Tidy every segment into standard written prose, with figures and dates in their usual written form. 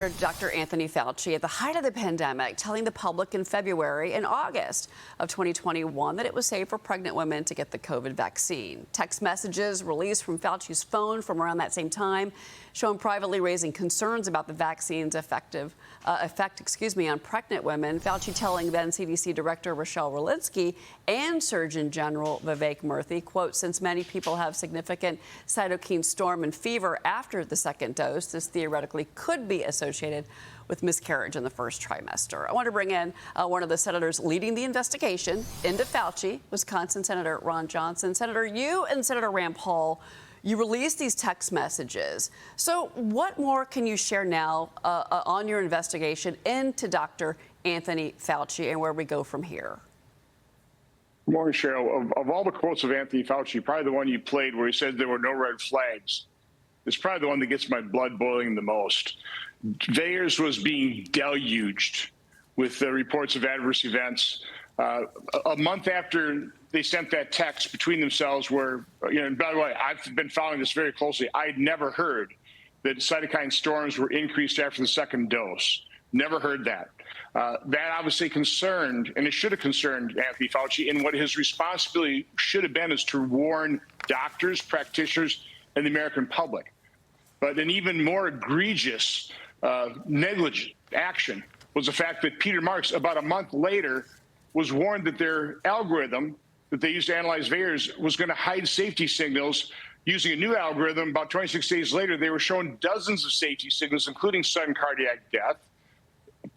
Dr. Anthony Fauci at the height of the pandemic telling the public in February and August of 2021 that it was safe for pregnant women to get the COVID vaccine. Text messages released from Fauci's phone from around that same time show him privately raising concerns about the vaccine's effect on pregnant women. Fauci telling then CDC Director Rochelle Walensky and Surgeon General Vivek Murthy, quote, since many people have significant cytokine storm and fever after the second dose, this theoretically could be associated with miscarriage in the first trimester. I want to bring in one of the senators leading the investigation into Fauci, Wisconsin Senator Ron Johnson. Senator, you and Senator Rand Paul, you released these text messages. So what more can you share now on your investigation into Dr. Anthony Fauci and where we go from here? Good morning, Cheryl. Of all the quotes of Anthony Fauci, probably the one you played where he said there were no red flags is probably the one that gets my blood boiling the most. VAERS was being deluged with the reports of adverse events. A month after they sent that text between themselves where, and by the way, I've been following this very closely. I'd never heard that cytokine storms were increased after the second dose. Never heard that. That obviously concerned, and it should have concerned Anthony Fauci, and what his responsibility should have been is to warn doctors, practitioners, and the American public. But an even more egregious negligent action was the fact that Peter Marks, about a month later, was warned that their algorithm that they used to analyze VAERS was going to hide safety signals. Using a new algorithm, about 26 days later, they were shown dozens of safety signals, including sudden cardiac death,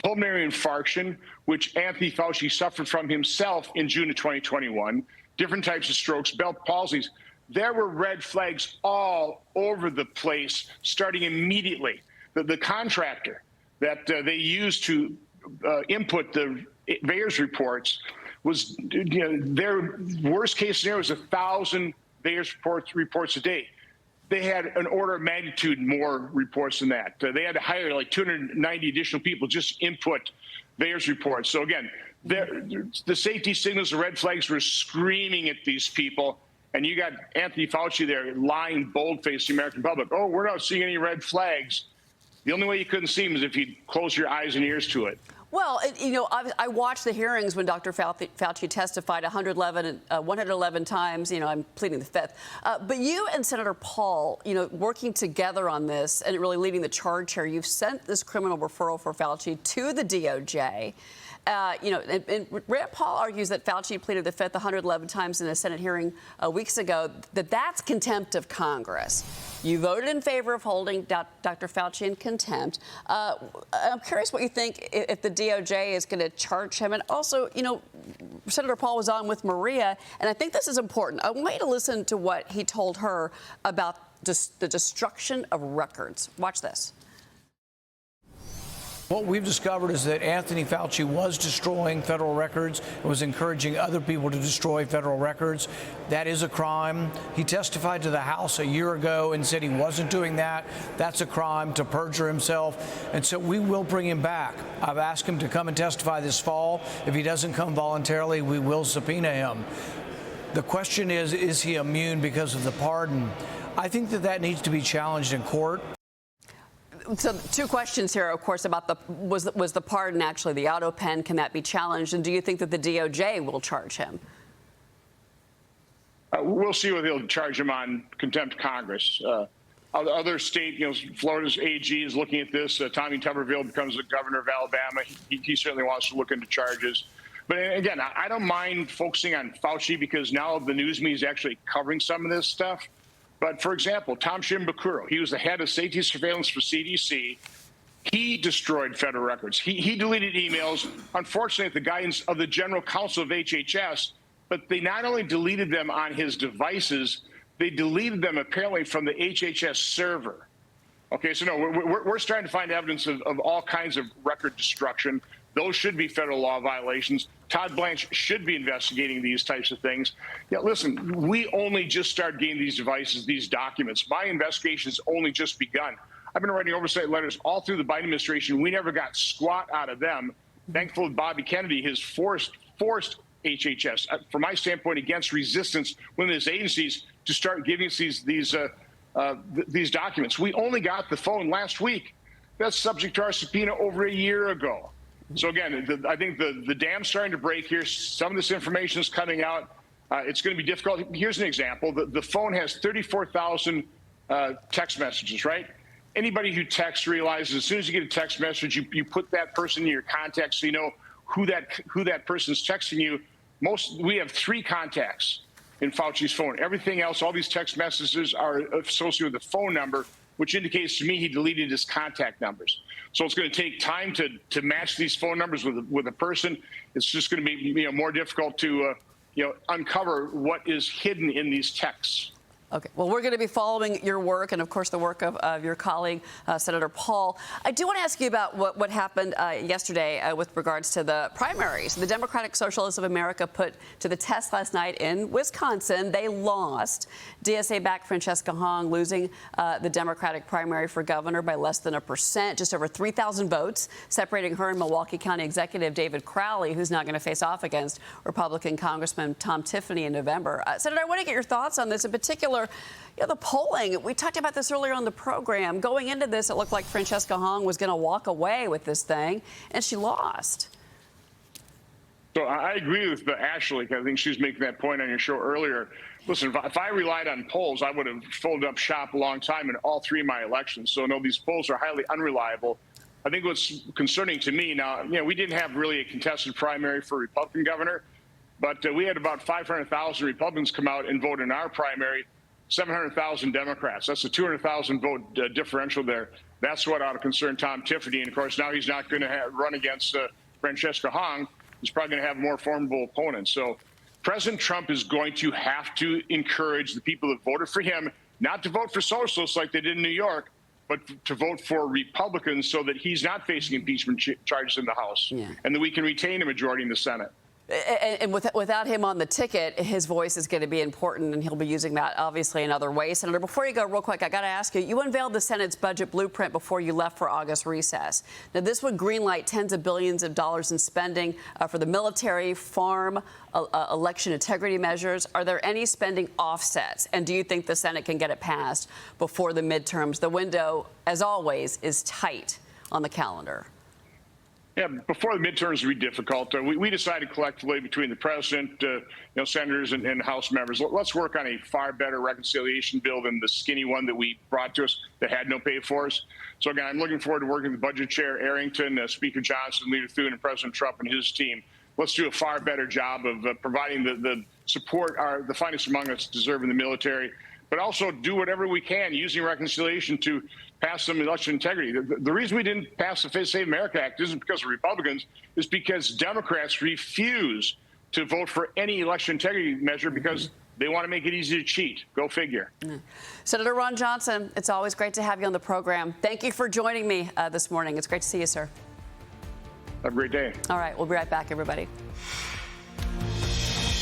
pulmonary infarction, which Anthony Fauci suffered from himself in June of 2021, different types of strokes, Bell palsies. There were red flags all over the place, starting immediately. The contractor that they used to input the VAERS reports was, their worst case scenario was 1,000 VAERS reports a day. They had an order of magnitude more reports than that. They had to hire like 290 additional people just to input VAERS reports. So again, the safety signals, the red flags were screaming at these people. And you got Anthony Fauci there lying bold-faced to the American public. Oh, we're not seeing any red flags. The only way you couldn't see them is if you close your eyes and ears to it. Well, I watched the hearings when Dr. Fauci testified 111 times. I'm pleading the fifth. But you and Senator Paul, working together on this and really leading the charge here, you've sent this criminal referral for Fauci to the DOJ. And Rand Paul argues that Fauci pleaded the fifth 111 times in a Senate hearing weeks ago, that's contempt of Congress. You voted in favor of holding Dr. Fauci in contempt. I'm curious what you think if the DOJ is going to charge him. And also, Senator Paul was on with Maria, and I think this is important. I want you to listen to what he told her about the destruction of records. Watch this. What we've discovered is that Anthony Fauci was destroying federal records and was encouraging other people to destroy federal records. That is a crime. He testified to the House a year ago and said he wasn't doing that. That's a crime, to perjure himself. And so we will bring him back. I've asked him to come and testify this fall. If he doesn't come voluntarily, we will subpoena him. The question is he immune because of the pardon? I think that needs to be challenged in court. So two questions here, of course, about was the pardon actually the auto pen? Can that be challenged? And do you think that the DOJ will charge him? We'll see what they'll charge him on contempt of Congress. Other state, Florida's AG is looking at this. Tommy Tuberville becomes the governor of Alabama. He certainly wants to look into charges. But again, I don't mind focusing on Fauci because now the news media is actually covering some of this stuff. But, for example, Tom Shimbakuro, he was the head of safety surveillance for CDC. He destroyed federal records. He deleted emails, unfortunately, at the guidance of the general counsel of HHS. But they not only deleted them on his devices, they deleted them apparently from the HHS server. Okay, so no, we're starting to find evidence of all kinds of record destruction. Those should be federal law violations. Todd Blanche should be investigating these types of things. Yeah, listen, we only just started getting these devices, these documents. My investigation has only just begun. I've been writing oversight letters all through the Biden administration. We never got squat out of them. Thankfully, Bobby Kennedy has forced HHS, from my standpoint, against resistance within his agencies to start giving us these documents. We only got the phone last week That's subject to our subpoena over a year ago. So again, I think the dam's starting to break here. Some of this information is coming out. It's going to be difficult. Here's an example. The phone has 34,000 text messages, right? Anybody who texts realizes as soon as you get a text message, you put that person in your contacts so you know who that person's texting you. We have 3 contacts in Fauci's phone. Everything else, all these text messages are associated with the phone number, which indicates to me he deleted his contact numbers. So it's going to take time to match these phone numbers with a person. It's just going to be more difficult to uncover what is hidden in these texts. Okay. Well, we're going to be following your work and, of course, the work of your colleague, Senator Paul. I do want to ask you about what happened yesterday with regards to the primaries. The Democratic Socialists of America put to the test last night in Wisconsin. They lost. DSA-backed Francesca Hong losing the Democratic primary for governor by less than 1%, just over 3,000 votes, separating her and Milwaukee County Executive David Crowley, who's now going to face off against Republican Congressman Tom Tiffany in November. Senator, I want to get your thoughts on this, in particular. The polling, we talked about this earlier on the program. Going into this, it looked like Francesca Hong was going to walk away with this thing, and she lost. So I agree with Ashley. I think she was making that point on your show earlier. Listen, if I relied on polls, I would have folded up shop a long time in all 3 of my elections. So no, these polls are highly unreliable. I think what's concerning to me now, we didn't have really a contested primary for Republican governor, but we had about 500,000 Republicans come out and vote in our primary. 700,000 Democrats. That's a 200,000 vote differential there. That's what ought to concern Tom Tiffany. And of course, now he's not going to run against Francesca Hong. He's probably going to have a more formidable opponent. So President Trump is going to have to encourage the people that voted for him not to vote for socialists like they did in New York, but to vote for Republicans so that he's not facing impeachment charges in the House and that we can retain a majority in the Senate. And without him on the ticket, his voice is going to be important, and he'll be using that, obviously, in other ways. Senator, before you go, real quick, I got to ask you, you unveiled the Senate's budget blueprint before you left for August recess. Now, this would greenlight tens of billions of dollars in spending for the military, farm, election integrity measures. Are there any spending offsets? And do you think the Senate can get it passed before the midterms? The window, as always, is tight on the calendar. Yeah, before the midterms would be difficult. We decided collectively between the president, senators and House members, let's work on a far better reconciliation bill than the skinny one that we brought to us that had no pay for us. So again, I'm looking forward to working with Budget Chair Arrington, Speaker Johnson, Leader Thune, and President Trump and his team. Let's do a far better job of providing the support the finest among us deserve in the military, but also do whatever we can using reconciliation to pass some election integrity. The reason we didn't pass the Save America Act isn't because of Republicans, it's because Democrats refuse to vote for any election integrity measure because they want to make it easy to cheat. Go figure. Senator Ron Johnson, it's always great to have you on the program. Thank you for joining me this morning. It's great to see you, sir. Have a great day. All right, we'll be right back, everybody.